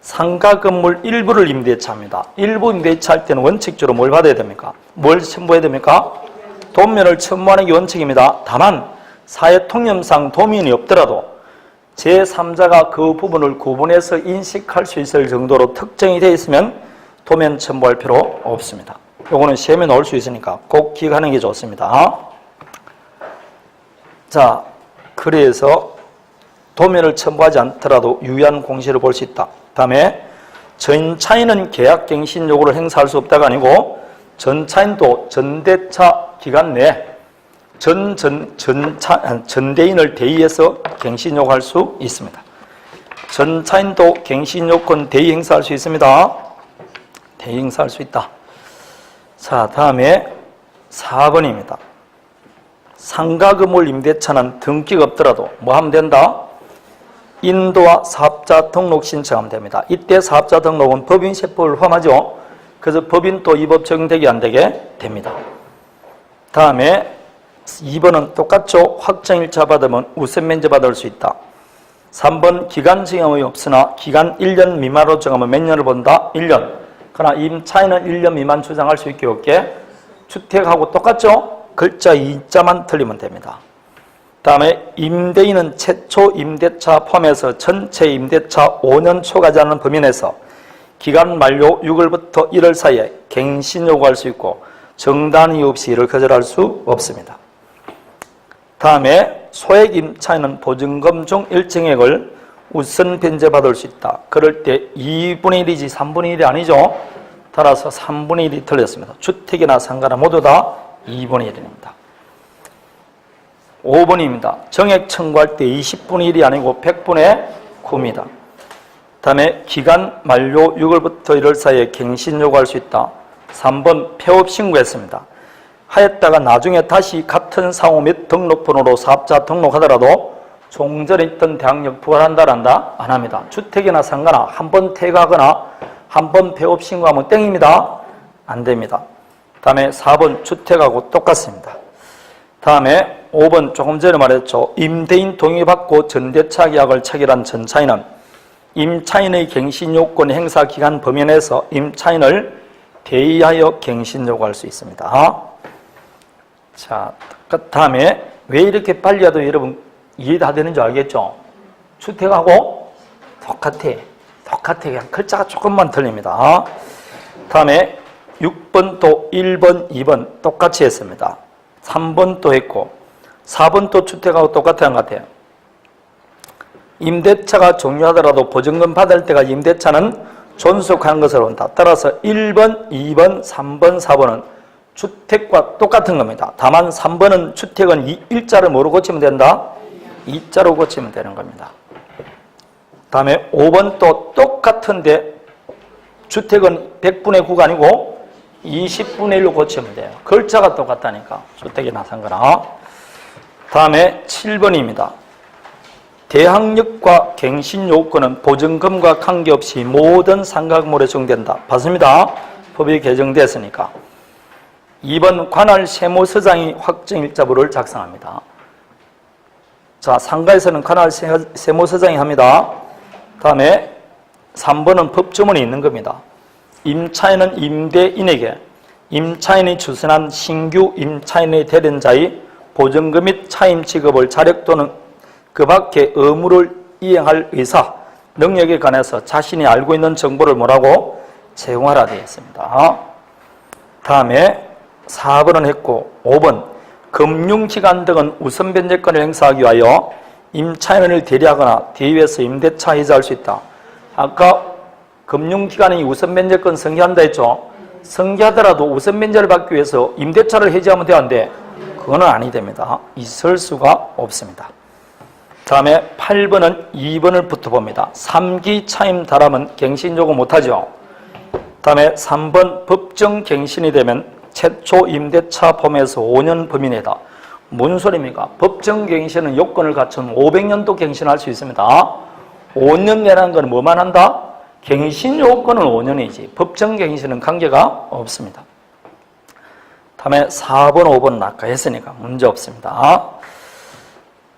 상가 건물 일부를 임대차합니다. 일부 임대차할 때는 원칙적으로 뭘 받아야 됩니까? 뭘 첨부해야 됩니까? 도면을 첨부하는 게 원칙입니다. 다만 사회 통념상 도면이 없더라도 제3자가 그 부분을 구분해서 인식할 수 있을 정도로 특정이 되어 있으면 도면 첨부할 필요 없습니다. 요거는 시험에 나올 수 있으니까 꼭 기억하는 게 좋습니다. 자, 그래서 도면을 첨부하지 않더라도 유의한 공시를 볼 수 있다. 다음에 전차인은 계약갱신 요구를 행사할 수 없다가 아니고 전차인도 전대차 기간 내에 전대인을 대의해서 갱신 요구할 수 있습니다. 전차인도 갱신 요건 대의 행사할 수 있습니다. 대의 행사할 수 있다. 자, 다음에 4번입니다. 상가금물 임대차는 등기가 없더라도 뭐 하면 된다? 인도와 사업자 등록 신청하면 됩니다. 이때 사업자 등록은 법인세법을 포함하죠. 그래서 법인도 이 법 적용되게 안 되게 됩니다. 다음에 2번은 똑같죠. 확정일자 받으면 우선 면제받을 수 있다. 3번 기간 정함이 없으나 기간 1년 미만으로 정하면 몇 년을 본다? 1년. 그러나 임차인은 1년 미만 주장할 수 있게 없게 주택하고 똑같죠? 글자 2자만 틀리면 됩니다. 다음에 임대인은 최초 임대차 포함해서 전체 임대차 5년 초과하지 않은 범위 내에서 기간 만료 6월부터 1월 사이에 갱신 요구할 수 있고 정당 이유 없이 이를 거절할 수 없습니다. 다음에 소액 임차인은 보증금 중 일정액을 우선 변제받을 수 있다. 그럴 때 2분의 1이지 3분의 1이 아니죠. 따라서 3분의 1이 틀렸습니다. 주택이나 상가나 모두 다 2분의 1입니다. 5번입니다. 정액 청구할 때 20분의 1이 아니고 100분의 9입니다. 다음에 기간 만료 6월부터 1월 사이에 갱신 요구할 수 있다. 3번 폐업 신고했습니다. 하였다가 나중에 다시 같은 상호 및 등록번호로 사업자 등록하더라도 종전에 있던 대항력 부과한다? 안 합니다. 주택이나 상가나 한 번 퇴가하거나 한 번 폐업 신고하면 땡입니다. 안 됩니다. 다음에 4번 주택하고 똑같습니다. 다음에 5번 조금 전에 말했죠. 임대인 동의받고 전대차 계약을 체결한 전차인은 임차인의 갱신 요건 행사 기간 범위 내에서 임차인을 대의하여 갱신 요구할 수 있습니다. 자, 다음에 왜 이렇게 빨리 해도 여러분 이해 다 되는 줄 알겠죠? 주택하고 똑같아. 그냥 글자가 조금만 틀립니다. 다음에 6번도 1번, 2번 똑같이 했습니다. 3번도 했고 4번도 주택하고 똑같은 것 같아요. 임대차가 종료하더라도 보증금 받을 때까지 임대차는 존속하는 것으로 본다. 따라서 1번, 2번, 3번, 4번은 주택과 똑같은 겁니다. 다만 3번은 주택은 일자를 뭐로 고치면 된다? 2자로 고치면 되는 겁니다. 다음에 5번도 똑같은데 주택은 100분의 9가 아니고 20분의 1로 고치면 돼요. 글자가 똑같다니까. 주택이나 상가나. 다음에 7번입니다. 대항력과 갱신 요건은 보증금과 관계없이 모든 상가금물에 적용된다. 맞습니다. 법이 개정됐으니까. 2번 관할 세무서장이 확정일자부를 작성합니다. 자, 상가에서는 관할 세무서장이 합니다. 다음에 3번은 법조문이 있는 겁니다. 임차인은 임대인에게 임차인이 추선한 신규 임차인의 대련자의 보증금 및 차임 지급을 자력 또는 그 밖의 의무를 이행할 의사, 능력에 관해서 자신이 알고 있는 정보를 뭐라고? 제공하라 되어 있습니다. 다음에 4번은 했고 5번 금융기관 등은 우선 변제권을 행사하기 위하여 임차인을 대리하거나 대위해서 임대차 해지할 수 있다. 아까 금융기관이 우선 변제권 승계한다 했죠. 승계하더라도 우선 변제를 받기 위해서 임대차를 해지하면 돼야 하는데 그거는 아니 됩니다. 있을 수가 없습니다. 다음에 8번은 2번을 붙어봅니다. 3기 차임 달하면 갱신 요구 못하죠. 다음에 3번 법정 갱신이 되면 최초 임대차 포함해서 5년 범위 내다. 뭔 소리입니까? 법정 갱신은 요건을 갖춘 500년도 갱신할 수 있습니다. 5년 내라는 건 뭐만 한다? 갱신 요건은 5년이지 법정 갱신은 관계가 없습니다. 다음에 4번, 5번은 아까 했으니까 문제 없습니다.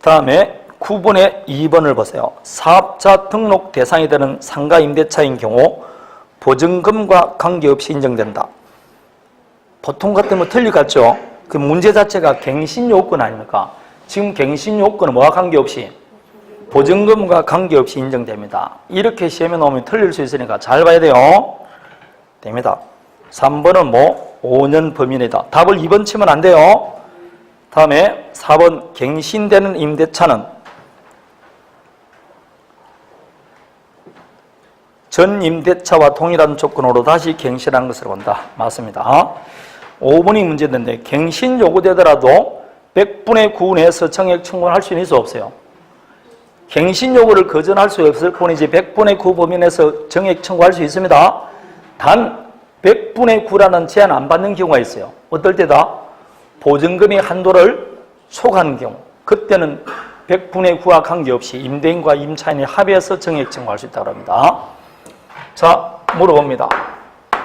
다음에 9번에 2번을 보세요. 사업자 등록 대상이 되는 상가 임대차인 경우 보증금과 관계없이 인정된다. 보통 같으면 틀릴 것 같죠? 그 문제 자체가 갱신 요건 아닙니까? 지금 갱신 요건은 뭐와 관계없이? 보증금과 관계없이 인정됩니다. 이렇게 시험에 나오면 틀릴 수 있으니까 잘 봐야 돼요. 됩니다. 3번은 뭐 5년 범위 내다. 답을 2번 치면 안 돼요. 다음에 4번 갱신되는 im대차는 전 임대차와 동일한 조건으로 다시 갱신한 것으로 본다. 맞습니다. 5번이 문제인데 갱신 요구되더라도 100분의 9 내에서 정액 청구를 할 수는 있어 없어요? 갱신 요구를 거절할 수 없을 뿐이지 100분의 9 범위 내에서 정액 청구할 수 있습니다. 단 100분의 9라는 제한 안 받는 경우가 있어요. 어떨 때다? 보증금의 한도를 초과하는 경우. 그때는 100분의 9와 관계없이 임대인과 임차인이 합의해서 정액 청구할 수 있다고 합니다. 자, 물어봅니다.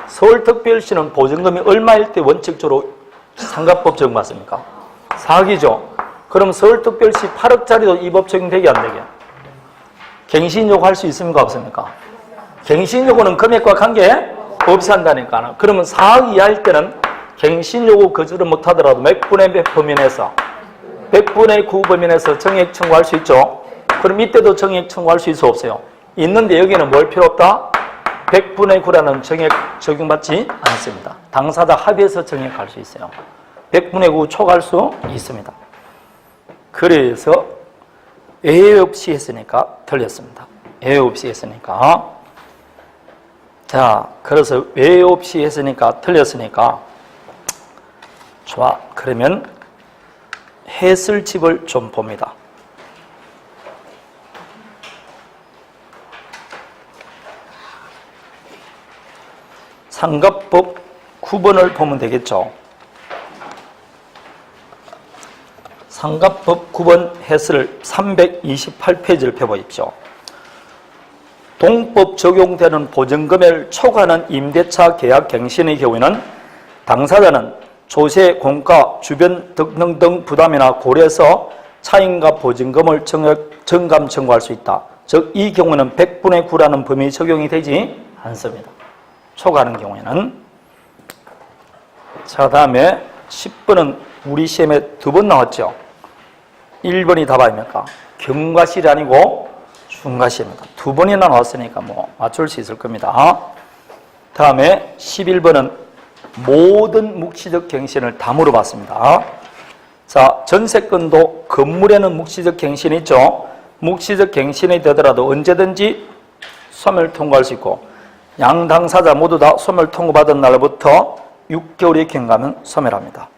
서울특별시는 보증금이 얼마일 때 원칙적으로 상가법 적용받습니까? 4억이죠. 그럼 서울특별시 8억짜리도 이 법 적용되게 안 되게? 갱신 요구할 수 있습니까? 없습니까? 갱신 요구는 금액과 관계 없이 한다니까. 그러면 4억 이하일 때는 갱신 요구 거절을 못하더라도 몇 분의 몇 범위 내에서 100분의 9 범위 내에서 정액 청구할 수 있죠. 그럼 이때도 정액 청구할 수 있어 없어요? 있는데 여기는 뭘 필요 없다? 100분의 9라는 정액 적용받지 않습니다. 당사자 합의해서 정액할 수 있어요. 100분의 9 초과할 수 있습니다. 그래서 예외 없이 했으니까 틀렸습니다. 예외 없이 했으니까. 자, 그래서 예외 없이 했으니까 틀렸으니까 좋아. 그러면 해설집을 좀 봅니다. 상가법 9번을 보면 되겠죠. 상가법 9번 해설 328페이지를 펴보십시오. 동법 적용되는 보증금액을 초과하는 임대차 계약 갱신의 경우에는 당사자는 조세, 공가, 주변 등등 부담이나 고려해서 차임과 보증금을 정감 청구할 수 있다. 즉, 이 경우는 100분의 9라는 범위 적용이 되지 않습니다. 초과하는 경우에는. 자, 다음에 10번은 우리 시험에 2번 나왔죠. 1번이 답 아닙니까? 경과실이 아니고 중과실입니다. 2번이나 나왔으니까 뭐 맞출 수 있을 겁니다. 다음에 11번은 모든 묵시적 갱신을 다 물어봤습니다. 자, 전세권도 건물에는 묵시적 갱신이 있죠. 묵시적 갱신이 되더라도 언제든지 소멸 통과할 수 있고 양 당사자 모두 다 소멸 통고받은 날부터 6개월이 경과하면 소멸합니다.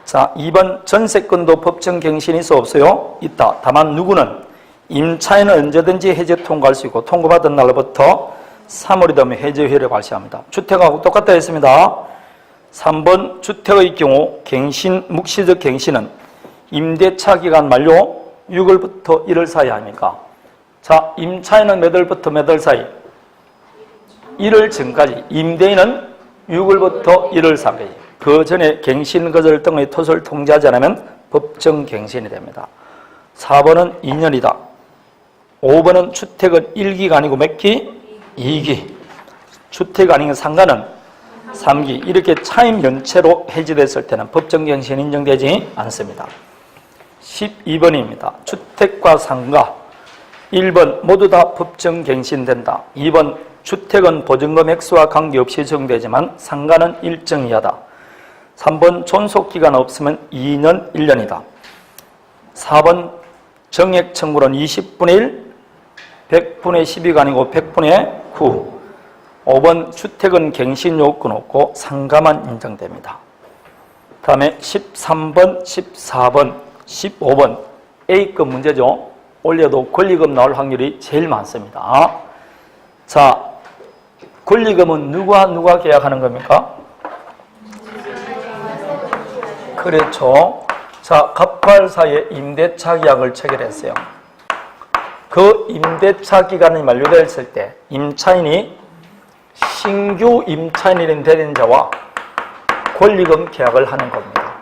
자, 2번 전세권도 법정 갱신이 있어 없어요? 있다. 다만 누구는 임차인은 언제든지 해제 통과할 수 있고 통고받은 날부터 3월이 되면 해제효력을 발생합니다. 주택하고 똑같다 했습니다. 3번 주택의 경우 갱신, 묵시적 갱신은 임대차 기간 만료 6월부터 1월 사이 아닙니까? 자, 임차인은 몇 월부터 몇 월 사이? 1월 전까지. 임대인은 6월부터 1월 사이까지. 그 전에 갱신 거절 등의 토소를 통지하지 않으면 법정 갱신이 됩니다. 4번은 2년이다. 5번은 주택은 1기가 아니고 몇 기? 2기. 주택 아닌 상가는 3기. 이렇게 차임 연체로 해지됐을 때는 법정 갱신이 인정되지 않습니다. 12번입니다. 주택과 상가 1번 모두 다 법정 갱신된다. 2번 주택은 보증금 액수와 관계없이 적용되지만 상가는 일정 이하다. 3번 존속기간 없으면 2년 1년이다. 4번 정액 청구는 20분의 1, 100분의 12가 아니고 100분의 9. 5번 주택은 갱신 요건 없고 상가만 인정됩니다. 다음에 13번, 14번, 15번 A급 문제죠. 올려도 권리금 나올 확률이 제일 많습니다. 자, 권리금은 누가 계약하는 겁니까? 그렇죠. 자, 갑발 사이에 임대차 계약을 체결했어요. 그 임대차 기간이 만료됐을 때 임차인이 신규 임차인이 되는 자와 권리금 계약을 하는 겁니다.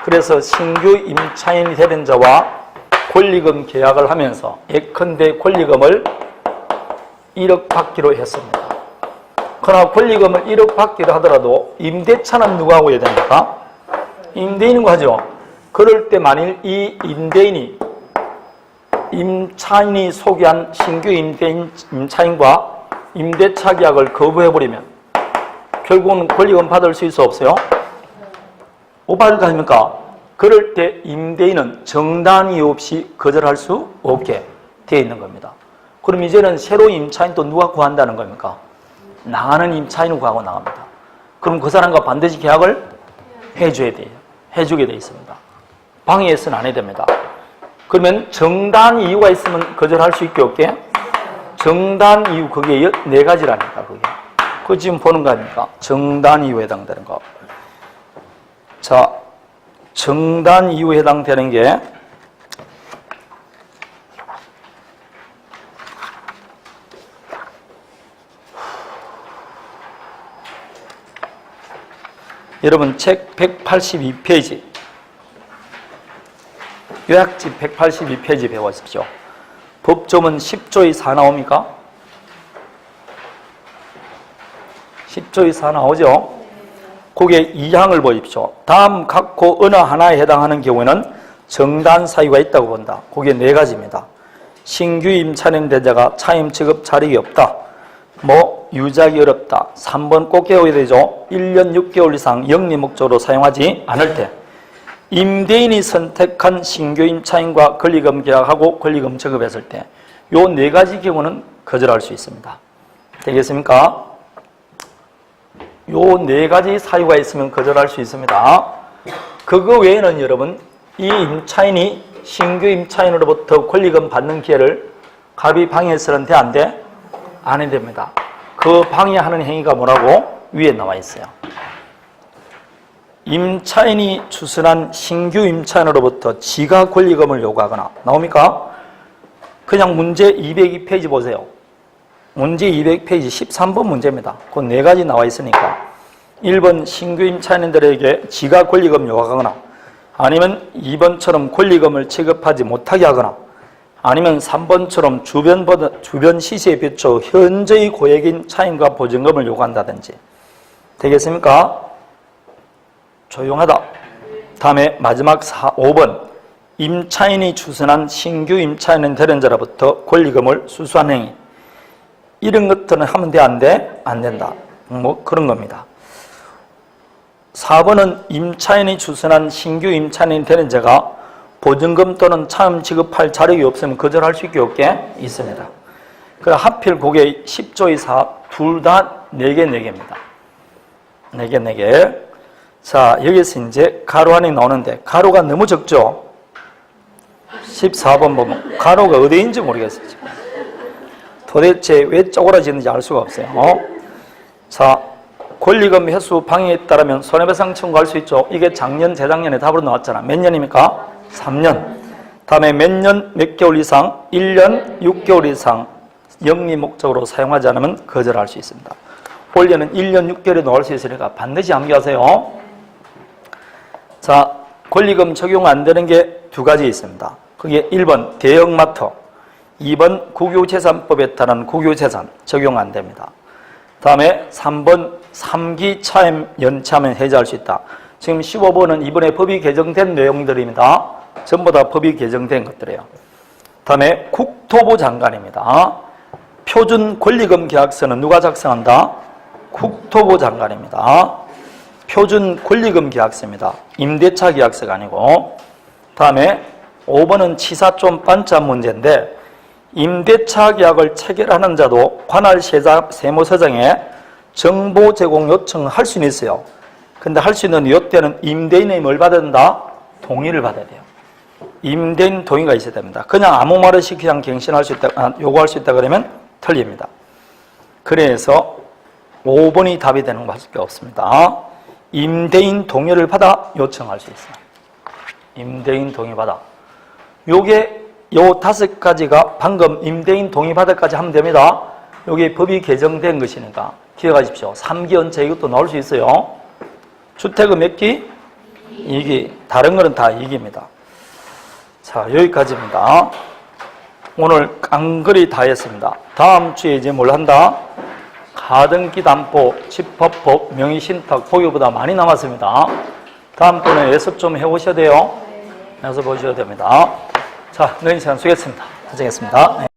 그래서 신규 임차인이 되는 자와 권리금 계약을 하면서 예컨대 권리금을 1억 받기로 했습니다. 그러나 권리금을 1억 받기로 하더라도 임대차는 누가 하고 해야 됩니까? 임대인과 하죠. 그럴 때 만일 이 임대인이 임차인이 소개한 신규 임차인과 임대차 계약을 거부해버리면 결국은 권리금 받을 수 있어 없어요? 못 받을 거 아닙니까? 그럴 때 임대인은 정당 이유 없이 거절할 수 없게 되어 있는 겁니다. 그럼 이제는 새로 임차인 또 누가 구한다는 겁니까? 나가는 임차인을 구하고 나갑니다. 그럼 그 사람과 반드시 계약을 해줘야 돼요. 해주게 돼 있습니다. 방해해서는 안 해야 됩니다. 그러면 정단 이유가 있으면 거절할 수 있게 없게? 정단 이유, 그게 4가지라니까, 그게. 그거 지금 보는 거 아닙니까? 정단 이유에 해당되는 거. 자, 정단 이유에 해당되는 게 여러분 책 182페이지 요약집 182페이지 배워보십시오. 법조문 10조의 4 나옵니까? 10조의 4 나오죠? 거기에 2항을 보십시오. 다음 각호 어느 하나에 해당하는 경우에는 정단 사유가 있다고 본다. 거기에 4가지입니다. 신규 임차인된 자가 차임 취급 자력이 없다. 유작이 어렵다. 3번 꼭 외워야 되죠. 1년 6개월 이상 영리 목적으로 사용하지 않을 때. 임대인이 선택한 신규 임차인과 권리금 계약하고 권리금 지급했을 때. 요 4가지 경우는 거절할 수 있습니다. 되겠습니까? 요 4가지 사유가 있으면 거절할 수 있습니다. 그거 외에는 여러분, 이 임차인이 신규 임차인으로부터 권리금 받는 기회를 갑이 방해해서는 돼, 안 돼? 안 해야 됩니다. 그 방해하는 행위가 뭐라고? 위에 나와 있어요. 임차인이 추선한 신규 임차인으로부터 지가 권리금을 요구하거나, 나옵니까? 그냥 문제 202페이지 보세요. 문제 200페이지 13번 문제입니다. 그 4가지 나와 있으니까 1번 신규 임차인들에게 지가 권리금 요구하거나, 아니면 2번처럼 권리금을 지급하지 못하게 하거나, 아니면 3번처럼 주변 시세에 비춰 현저히 고액인 차임과 보증금을 요구한다든지. 되겠습니까? 조용하다. 다음에 마지막 5번 임차인이 추선한 신규 임차인은 되는 자로부터 권리금을 수수한 행위. 이런 것들은 하면 돼, 안 돼? 안 된다. 그런 겁니다. 4번은 임차인이 추선한 신규 인차인이 되는 자가 보증금 또는 차임 지급할 자력이 없으면 거절할 수 있게 없게 있습니다. 그래 하필 그게 10조의 4, 둘 다 4개, 4개입니다. 4개, 4개. 자, 여기서 이제 가로 안이 나오는데, 가로가 너무 적죠? 14번 보면, 가로가 어디인지 모르겠어요, 지금. 도대체 왜 쪼그라지는지 알 수가 없어요. 자, 권리금 회수 방해에 따르면 손해배상 청구할 수 있죠. 이게 작년, 재작년에 답으로 나왔잖아. 몇 년입니까? 3년. 다음에 몇 년, 몇 개월 이상? 1년, 6개월 이상 영리 목적으로 사용하지 않으면 거절할 수 있습니다. 올해는 1년 6개월에 나올 수 있으니까 반드시 암기하세요. 자, 권리금 적용 안 되는 게 2가지 있습니다. 그게 1번 대형마트, 2번 국유재산법에 따른 국유재산 적용 안 됩니다. 다음에 3번 3기 차임 연체하면 해지할 수 있다. 지금 15번은 이번에 법이 개정된 내용들입니다. 전부 다 법이 개정된 것들이에요. 다음에 국토부 장관입니다. 표준 권리금 계약서는 누가 작성한다? 국토부 장관입니다. 표준 권리금 계약서입니다. 임대차 계약서가 아니고. 다음에 5번은 치사 좀 반짝 문제인데, 임대차 계약을 체결하는 자도 관할 세무서장에 정보 제공 요청을 할 수는 있어요. 근데 할 수 있는 이때는 임대인의 뭘 받아야 된다? 동의를 받아야 돼요. 임대인 동의가 있어야 됩니다. 그냥 아무 말 없이 그냥 갱신할 수 있다, 요구할 수 있다 그러면 틀립니다. 그래서 5번이 답이 되는 것밖에 없습니다. 임대인 동의를 받아 요청할 수 있어요. 임대인 동의 받아. 요게 요 5가지가 방금 임대인 동의 받아까지 하면 됩니다. 요게 법이 개정된 것이니까 기억하십시오. 3기 연체 이것도 나올 수 있어요. 주택은 몇 기? 2기. 다른 거는 다 2기입니다. 자, 여기까지입니다. 오늘 깡그리 다 했습니다. 다음 주에 이제 뭘 한다? 가등기 담보, 집합법, 명의신탁, 보기보다 많이 남았습니다. 다음번에 예습 좀 해보셔야 돼요. 연습 보셔야 됩니다. 자, 너희 시간 수고했습니다. 고생했습니다.